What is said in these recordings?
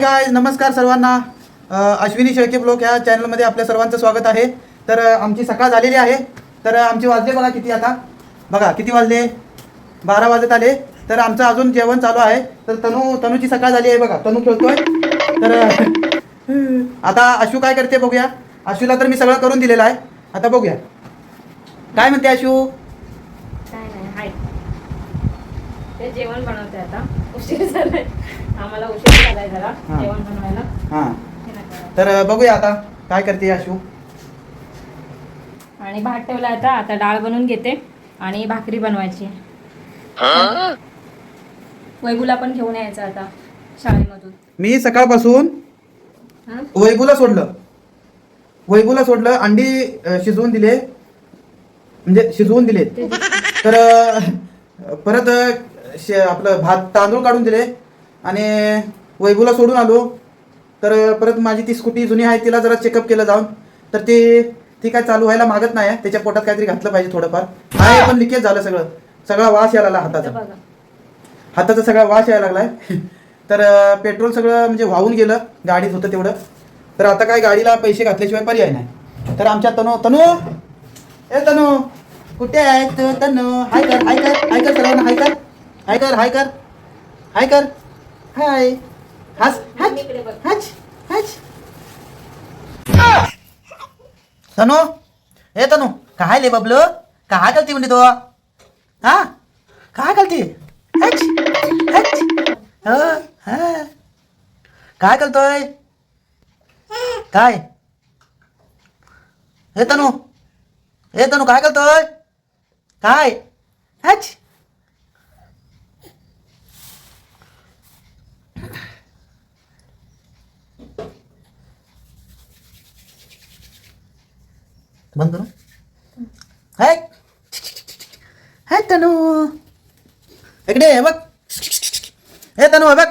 Guys नमस्कार सर्वांना. Ashwini Shelke blog या चॅनलमध्ये आपल्या सर्वांचं स्वागत आहे. तर आमची सकाळ झालेली आहे. तर आमचे वाजले बघा किती, आता बघा किती वाजले, 12 वाजत आले. तर आमचं अजून जेवण चालू आहे. तर तनूची सकाळ झाली आहे बघा. तनू खेळतोय. तर आता अशू काय करते बघूया. अशूला तर मी सगळं करून दिलेलं आहे. आता बघूया काय म्हणते अशू. काय नाही, हाय ते जेवण बनवते. आता उशीर झालाय, आम्हाला उशीर झालाय जरा जेवण बनवायला. हां तर बघूया आता काय करते अशू. आणि भात ठेवला आता डाळ बनवून घेते आणि भाकरी बनवायची. वैभूला पण घेऊन यायचं आता शाळेमधून. मी सकाळपासून वैभूला सोडलं. अंडी शिजवून दिले, म्हणजे शिजवून दिले. तर परत आपलं भात तांदूळ काढून दिले आणि वैभूला सोडून आलो. तर परत माझी ती स्कूटी जुनी आहे, तिला जरा चेकअप केलं जाऊन. तर ती काय चालू व्हायला मागत नाही. त्याच्या पोटात काहीतरी घातलं पाहिजे थोडंफार. आहे पण लिकेज झालं सगळा वास यायला लागला. हाताचा सगळा वास यायला लागलाय. तर पेट्रोल सगळं म्हणजे वाहून गेलं, गाडीत होतं तेवढं. तर आता काय गाडीला पैसे घातल्याशिवाय पर्याय नाही. तर आमच्या तनू कुठे आहे तू? तनू हाय कर सर्वांना. हाय कर हाय. हस तनू काय ले बबलू, काय करते म्हणजे तो? हा काय करते? काय करतोय? काय हे तनू काय करतोय? काय बंद करू. हाय तनू इकडे हे बघ. हे तनू हे बघ.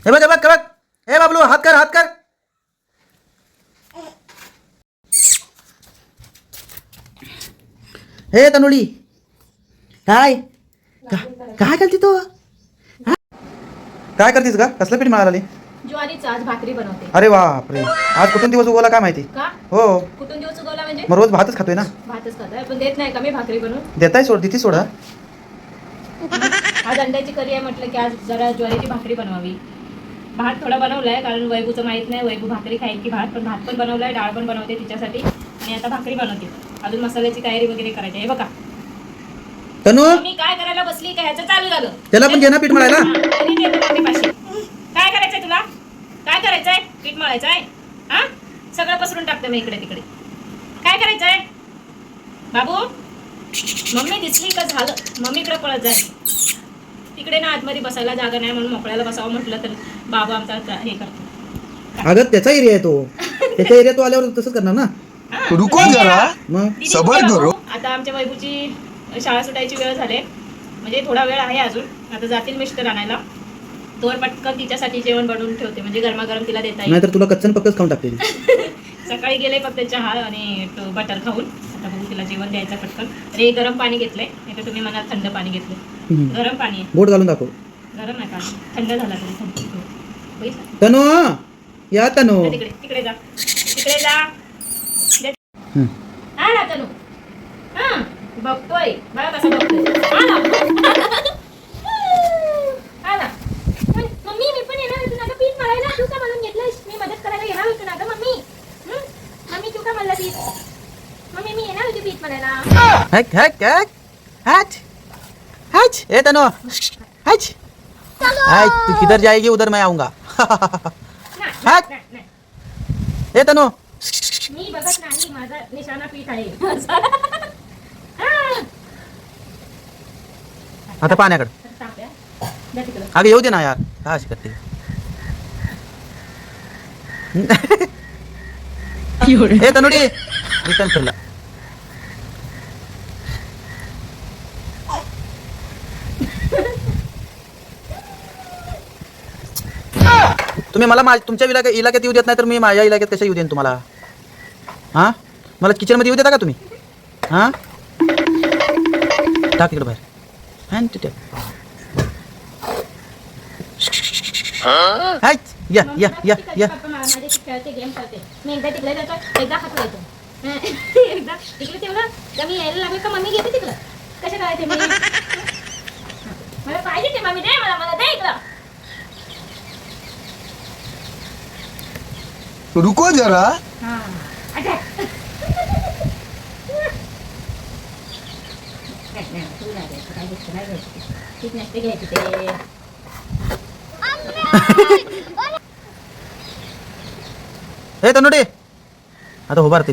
हे बघ. हे बाबलू हात कर. हे तनुली काय करते तू? काय करतेस का? कसलं पीठ मिळाली? ज्वारीचं. आज भाकरी बनवते. अरे बापरे, आज कुठून दिवस उगवला काय माहिती. का हो, कुठून दिवस उगवला म्हणजे? मग रोज भातच खातोय ना. भातच खाताय पण देत नाही का मी भाकरी बनवून? देताय तिथे सोडा. आज अंड्याची करी आहे, म्हटलं की आज जरा ज्वारीची भाकरी बनवावी. भात थोडा बनवलाय कारण वैभूचं माहित नाही वैभू भाकरी खाईल की भात. पण भात पण बनवलाय, डाळ पण बनवते तिच्यासाठी आणि आता भाकरी बनवते. अजून मसाल्याची तयारी वगैरे करायची आहे. बघा तनू मी काय करायला बसली काय ह्याचं चालू झालं. त्याला पण घे ना पीठ मळायला. काय करायचंय तुला? काय करायचंय? पीठ मळायचंय? हा सगळं पसरून टाकते मी इकडे तिकडे. काय करायचंय बाबू? मम्मी दिसली का झालं, मम्मीकडे पळत जाय. तिकडे ना आतमध्ये बसायला जागा नाही म्हणून मोकळ्याला बसावं म्हटलं तर बाबू आमचा हे करतो. अगं त्याचा एरिया आहे तो. त्याच्या एरिया तो आल्यावर तसंच करणार ना. रुको जरा, मग सबर करो. आता आमच्या वैभूची शाळा सुटायची वेळ झाली, म्हणजे थोडा वेळ आहे अजून. आता जातील मिस्टर आणायला. तोवर पटकन तिच्यासाठी जेवण बनवून ठेवते म्हणजे गरमागरम तिला देता येईल. नाहीतर तुला कच्चन पक्कच खाऊन टाकते. सकाळी गेले फक्त चहा आणि बटर खाऊन. आता बघू तिला जेवण द्यायचं पटकन. अरे गरम पाणी घेतलंय, नाही तर तुम्ही म्हणाल थंड पाणी घेतलंय. गरम पाणी आहे. बोट घालून दाखव. गरम आहे पाणी, थंड झाला तरी थंड. तनू या तनू तिकडे जा. हा ना तनू. हा बघतोय मला कसं बघतोय. हा ना मम्मी मी पण येणार होतो ना पीठ मळायला. तू का म्हणून घेतलंस? मी मदत करायला येणार होतो ना ग मम्मी. मम्मी तू का म्हणला पीठ? मम्मी मी येणार होती पीठ मळायला. ए तनू तू किधर जाएगी उधर मैं आऊंगा. ए तनू मी बघत नाही, माझा निशाणा पीठ आहे. आता पाण्याकडे. अगं येऊ दे ना यार, काय अशी करते. हे तनुडी रिटर्न फिरला. तुम्ही मला तुमच्या इलाक्यात येऊ देत नाही तर मी माझ्या इलाक्यात कशा येऊ देईन तुम्हाला? हां मला किचनमध्ये येऊ देता का तुम्ही? हां टाक इकडे बाहेर हॅन ते हाय या या या या माझे खेळते गेम करते मी एकदा तिकडे जातो एकदा हात लावतो एकदा तिकडे ठेवलं तर मी यायला लागले का मम्मी घेते तिकडं कशा करायचे मी मला पाहिजे ते मम्मी दे मला दे इकडं रुको जरा. हां अटॅक ठीक नसते घ्यायची ते हे तनुडे आता उभारते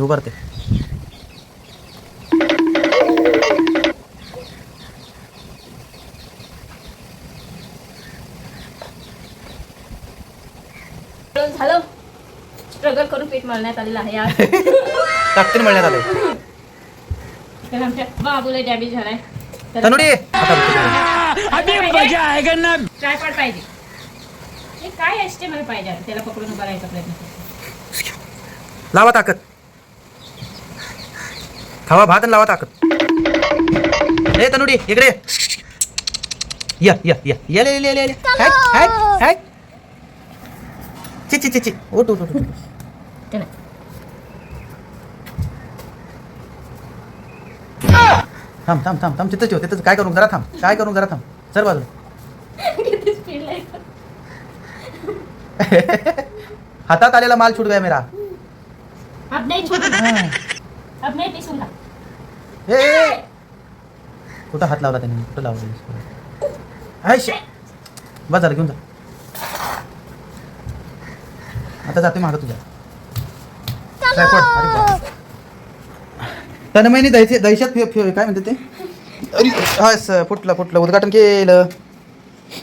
झालं स्ट्रगल करून पीठ मळण्यात आलेलं आहे आज ताकदीने म्हणण्यात आले तर आमच्या बाबूला डॅमेज झालाय तनुडे आता ट्रायपॉड पाहिजे हे काय असते मला पाहिजे आता त्याला पकडून उभा राहायचा प्रयत्न करते. लावा ताकद खावा भात आणि लावा ताकद हे तनुडी इकडे या या या या ले ले ले ले हाय हाय हाय ची ची ची ची उठ उठ उठ ते नाही. थांब थांब थांब थांब तिथंच ठेव तिथंच काय करू जरा थांब सर बाजूला किती स्पीड लागतं. हातात आलेला माल छूट गया मेरा अब नहीं छोड़ूंगा हाँ. अब नहीं पीसूंगा ए कुठं हात लावला त्याने कुठं लावला हाय बस झालं घेऊन जा आता जाते मागं तुझ्या ट्रायपॉड अरे बाप. तन्मयने दहशत काय म्हणते ते अरे हा फुटलं उद्घाटन केलं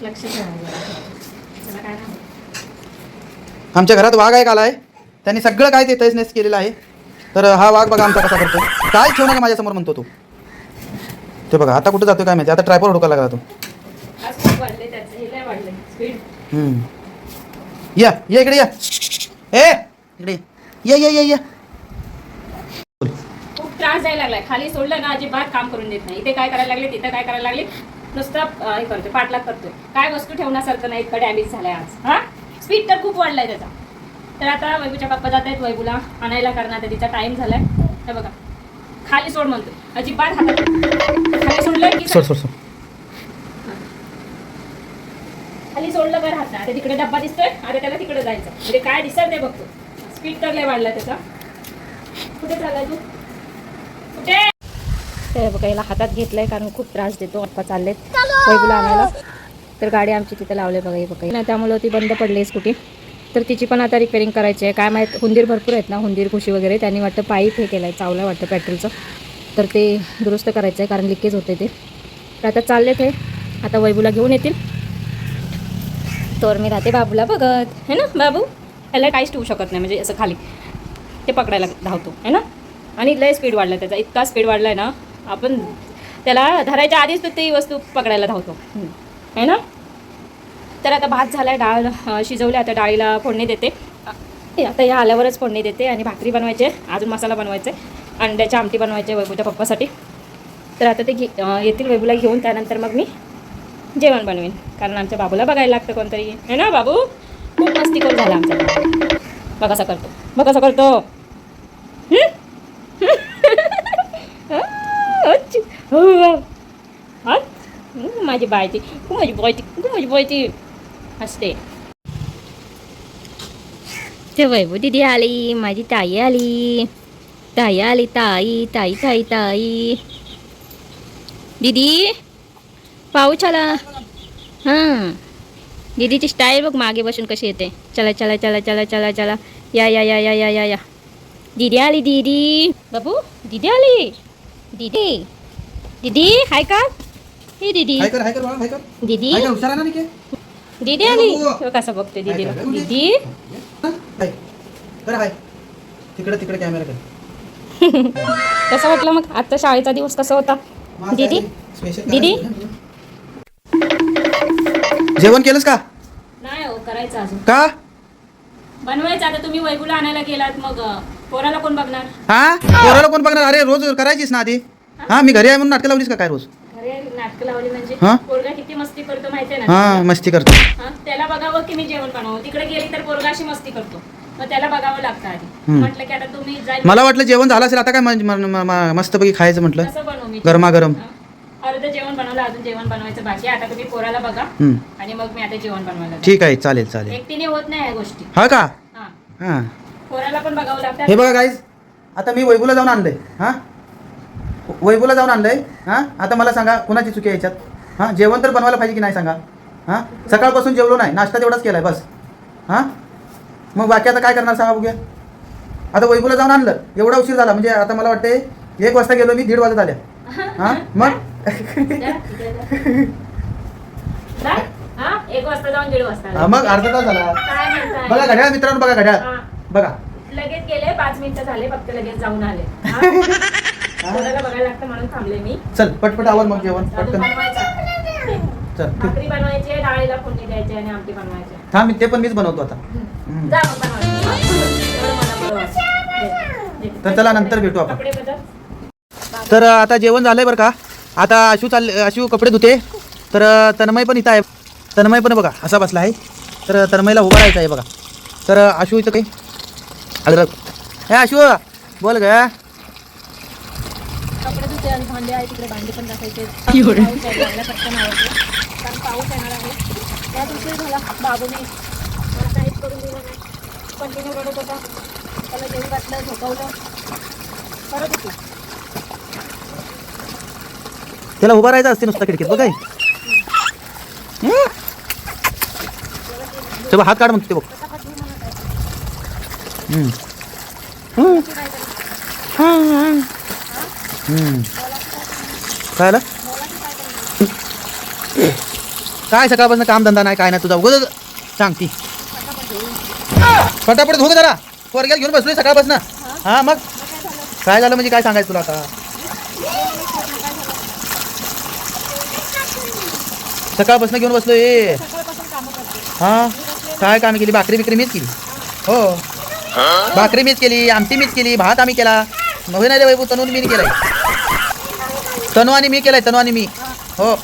लक्ष ठेवा त्याला काय नाही. आमच्या घरात वाघ एक आलाय त्यांनी सगळं काय ते तैसनेस केलेलं आहे तर हा वाघ बघा आमचा कसा करतो काय ठेवू नका माझ्यासमोर म्हणतो तो ते बघा आता कुठं जातो काय माहिती आता ट्रायपॉड हुडकायला लागला तो आज खूप वाढले त्याचं हे लय वाढले स्पीड या इकडे या ए इकडे या खूप त्रास द्यायला लागलाय खाली सोडलं ना अजिबात काम करून देत नाही इथे काय करायला लागले तिथे काय करायला लागले नुसतं हे करतोय पाठलाग करतोय काय वस्तू ठेवण्यासारखं नाही इतकं डॅमेज झालाय आज हा स्पीड तर खूप वाढलाय त्याचा तर आता वैभूच्या पप्पा जात आहेत वैभूला आणायला कारण आता तिचा टाइम झालाय हे बघा खाली सोड म्हणतो अजिबात हातात खाली सोडलं की सोड खाली सोडलं बरं हात आता तिकडे डब्बा दिसतोय आता त्याला तिकडे जायचं म्हणजे काय दिसत ते बघतो स्पीड तर लय वाढला त्याचा कुठे चाललाय तू कुठे ते बघा याला हातात घेतलंय कारण खूप त्रास देतो पप्पा चाललेत वैभूला आणायला तर गाडी आमची तिथे लावले बघा हे बघा नाही त्यामुळे ती बंद पडली स्कूटी तर तिची पण आता रिपेअरिंग करायची आहे काय माहीत हुंदीर भरपूर आहेत ना हुंदीर खुशी वगैरे त्यांनी वाटतं पाईप हे केलं आहे चावलं वाटतं पेट्रोलचं तर ते दुरुस्त करायचं आहे कारण लिकेज होते ते तर आता चालले ते आता वैभूला घेऊन येतील तर मी राहते बाबूला बघत है ना बाबू याला काहीच ठेवू शकत नाही म्हणजे असं खाली ते पकडायला धावतो है ना आणि लय स्पीड वाढला त्याचा इतका स्पीड वाढला आहे ना आपण त्याला धरायच्या आधीच तर ती वस्तू पकडायला धावतो है ना तर आता भात झाला आहे डाळ शिजवले आता डाळीला फोडणी देते आता ह्या आल्यावरच फोडणी देते आणि भाकरी बनवायचे अजून मसाला बनवायचा आहे अंड्याची आमटी बनवायची आहे वैभूच्या पप्पासाठी तर आता ते येतील वैभूला घेऊन त्यानंतर मग मी जेवण बनवेन कारण आमच्या बाबूला बघायला लागतं कोणतरी है ना बाबू खूप मस्तीखोर झाला आमचा बाबू बघ कसा करतो माझी बायची हसते ते वैभू दीदी आली माझी ताई आली ताई दीदी पाऊस आला हां दीदीची स्टाईल बघ मागे बसून कशी येते चला या दीदी आली दीदी बाबू दीदी आली दीदी हाय का हे दीदी हाय कर बाळा, हाय कर दीदी हाय कर हुशार आहे ना निके दीदी आली तो कसं बघते दीदीला दीदी हाय कर हाय तिकडे कॅमेरा कर कसं वाटलं मग आजचा शाळेचा दिवस कसा होता दीदी दीदी जेवण केलंस का नाही हो करायचं अजून का बनवायचं आता तुम्ही वैभूला आणायला गेलात मग पोराला कोण बघणार हा पोराला कोण बघणार अरे रोज करायचीस ना आधी हा मी घरी आहे म्हणून नाटकं लावलीस का काय रोज घरी नाटकं लावली म्हणजे हा? पोरगा किती मस्ती करतो माहितीये ना हा मस्ती करतो. हा? त्याला बघावं की मी जेवण बनवावं. तिकडे गेली तर पोरगा अशी मस्ती करतो, मग त्याला बघावं लागतं आधी. हम्म. म्हटलं की आता तुम्ही जाईल मला वाटलं जेवण झालं असेल आता काय मस्तपैकी खायचं म्हटलं कसं बनवू मी गरमागरम. हा? अर्ध जेवण बनवलं, अजून जेवण बनवायचं बाकी आहे. आता तुम्ही पोराला बघा हम्म. आणि मग मी आता जेवण बनवायला जाते. ठीक आहे चालेल चालेल. एकटीने होत नाही या गोष्टी. हा का? हा हा पोराला पण बघावं लागतं. हे बघा गाईज, आता मी वैभवला जाऊन आणलंय. हा वैभवला जाऊन आणलंय. हा आता मला सांगा कुणाची चुकी आहे याच्यात? हा जेवण तर बनवायला पाहिजे की नाही सांगा? हा सकाळपासून जेवलो नाही, नाश्ता तेवढाच केलाय बस. हा मग बाकी आता काय करणार सांगा बघूया. आता वैभवला जाऊन आणलं, एवढा उशीर झाला म्हणजे आता मला वाटते 1 वाजता गेलो मी, 1:30 वाजत आल्या. हा मग जा, इकडे जा. हा 1 वाजता जाऊन 1:30 वाजता हा, आले. मग अर्धा तास झाला. काय म्हणताय? बघा घड्याळ मित्रांनो, बघा घड्याळ हा. बघा. लगेच गेले, 5 मिनिटं झाले फक्त, लगेच जाऊन आले. हा? पोराला बघायला लागतं म्हणून थांबले मी. चल पटपट आवर मग जेवण अजून पटकन. बनवायचं. चल भाकरी बनवायची, डाळीला फोडणी द्यायची आणि आमटी बनवायची. थांब ते पण मीच बनवतो आता. जा मग बनवायचं. एवढं मला बरं वाटतं. दे. तर चला नंतर भेटू आपण. कपडे बदल. तर आता जेवण झालंय बरं का. आता आशू कपडे धुते. तर तन्मय पण इथं आहे. तन्मय पण बघा असा बसला आहे. तर तन्मयला उभा राहायचं आहे बघा. तर आशू इथं काही अरे हे आशू बोल ग. कपडे धुते आणि भांडे आहे तिकडे, भांडे पण घासायचे. पाऊस आहे, यायला पटकन आवडते कारण पाऊस येणार आहे. त्या दिवशी झाला बाबूने मला काहीच करून दिलं नाही. कंटिन्यू रडत होता. त्याला जेवण घातलं, झोपवलं, करत होती. त्याला उभा राहायचं असते नुसता खिडकीत बघ. तेव्हा हात काढ म्हणते बघ. फटाफट धुवून म्हणत आहे. काय आलं? काय सकाळपासून काम धंदा नाही काय नाही तुझा उगत सांगती. फटाफट धुक जरा. पोरग्याला घेऊन बसलोय सकाळपासून. हा मग काय झालं म्हणजे काय सांगायचं तुला आता? सकाळपासून घेऊन बसलोय. सकाळपासून कामं करते. हा काय काम केली? भाकरी बिकरी मीच केली. हो भाकरी मीच केली, आमटी मीच केली, भात आम्ही केला. नव्हे नाही रे बाबू, तनून मी केलाय. तनू आणि मी केलाय, तनू आणि मी. हो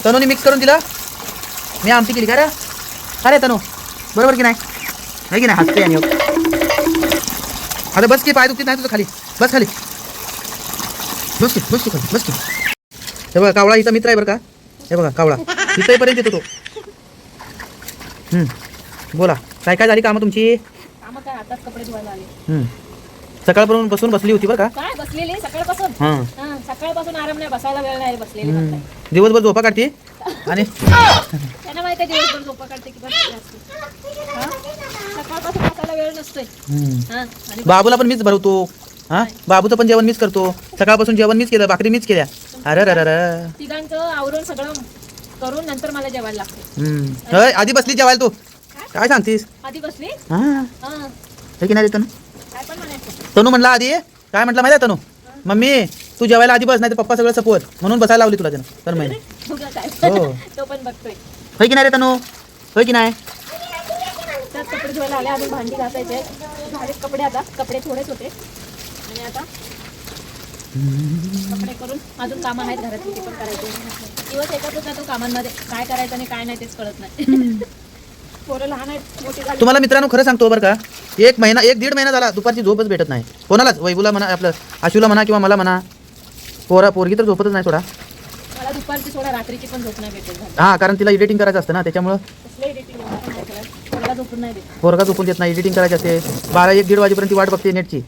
तनूने मिक्स करून दिला, मी आमटी केली. का रे अरे तनू बरोबर की नाही? आहे की नाही? हसते आणि आता बस की, पाय दुखत नाही तुझं खाली. बस खाली बस की, बस की खाली बस की. हे बघा कावळा हिचा मित्र आहे बरं का. हे बघा कावळा इथंपर्यंत येतो तो. बोला काय काय झाली कामं तुमची? कामं काय, आताच कपडे धुवायला आले. सकाळपासून बसून बसली होती बरं का. काय बसलेली सकाळपासून? हां हा, सकाळपासून आराम नाही, बसायला वेळ नाही, बसलेली फक्त. दिवसभर झोपा काढते आणि त्यांना माहिती आहे दिवसभर झोपा काढते की बसलेली असते. हा? सकाळपासून बसायला वेळ नसतोय. हा, आणि बाबूला पण मीच भरवतो. हा बाबूचं पण जेवण मीच करतो. सकाळपासून जेवण मीच केलं, भाकरी मीच केल्या. अरे अरे तिघांचं आवरून सगळं करून नंतर मला जेवायला लागते. अरे आधी बसली जेवायला तू. काय सांगतीस? आधी बसली. हा हा, हे की नाही तनू? काय पण म्हणायचं. तनू म्हणला आधी काय म्हटलं माहिती आहे तनू? मम्मी तू जेवायला आधी बस, नाही तर पप्पा सगळं सपवत म्हणून बसायला लावली तुला त्यानं. तर महिने तुझं काय? हो. तो पण बघतोय. होय की नाही रे तनू? होय की नाही? त्यात कपडे धुवायला आले, अजून भांडी घासायचे. झालेत कपडे, आता कपडे थोडेच होते आणि आता कपडे करून अजून कामं आहेत घरातली, ते पण करायचे. दिवस एकत्रच जातो कामांमध्ये, काय करायचं आणि काय नाही तेच कळत नाही. पोरं लहान आहेत, मोठी झाली. तुम्हाला मित्रांनो खरं सांगतो बरं का, 1-1.5 महिना झाला दुपारची झोपच भेटत नाही कोणालाच. वैभूला म्हणा, आपलं आशूला म्हणा किंवा मला म्हणा. पोरगी तर झोपतच नाही थोडा. मला दुपारची सोडा रात्रीची पण झोप नाही भेटत झाली. हां कारण तिला एडिटिंग करायचं असतं ना, त्याच्यामुळं कसलं एडिटिंग पण नाही करत. पोरला झोपून नाही देत. पोरगा झोपून देत नाही, एडिटिंग करायची असते. 12-1-1:30 वाजेपर्यंत ती वाट बघते नेटची.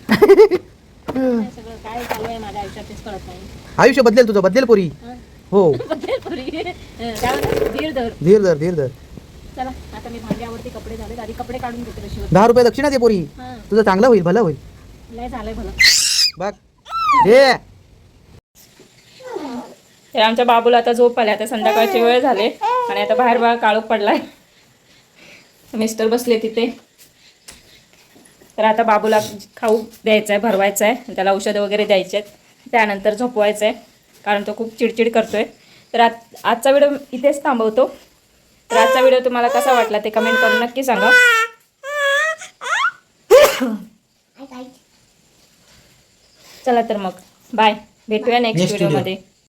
नाही, सगळं काय चालू आहे माझ्या आयुष्यात तेच कळत नाही. आयुष्य बदलेल तुझं, बदलेल पोरी. हं? हो बदलेल पोरी. काय म्हणतात? धीर धर. धीर धर धीर धर. चला आता मी भांड्यावरती कपडे झाले, आधी कपडे काढून घेते रशीवर. 10 रुपये दक्षिणा दे पोरी. हां, तुझं चांगलं होईल, भलं होईल. लय झालंय भलं. बघ हे हे आमच्या बाबूला आता झोप आली. आता संध्याकाळची वेळ झाले आणि आता बाहेर बघा काळोख पडलाय. मिस्टर बसले तिथे. तर आता बाबूला खाऊ द्यायचं आहे, भरवायचं आहे, त्याला औषधं वगैरे द्यायचे आहेत, त्यानंतर झोपवायचं आहे कारण तो खूप चिडचिड करतोय. तर आजचा व्हिडिओ इथेच थांबवतो. तर आजचा व्हिडिओ तुम्हाला कसा वाटला ते कमेंट करून नक्की सांगा. चला तर मग बाय, भेटूया नेक्स्ट व्हिडिओमध्ये.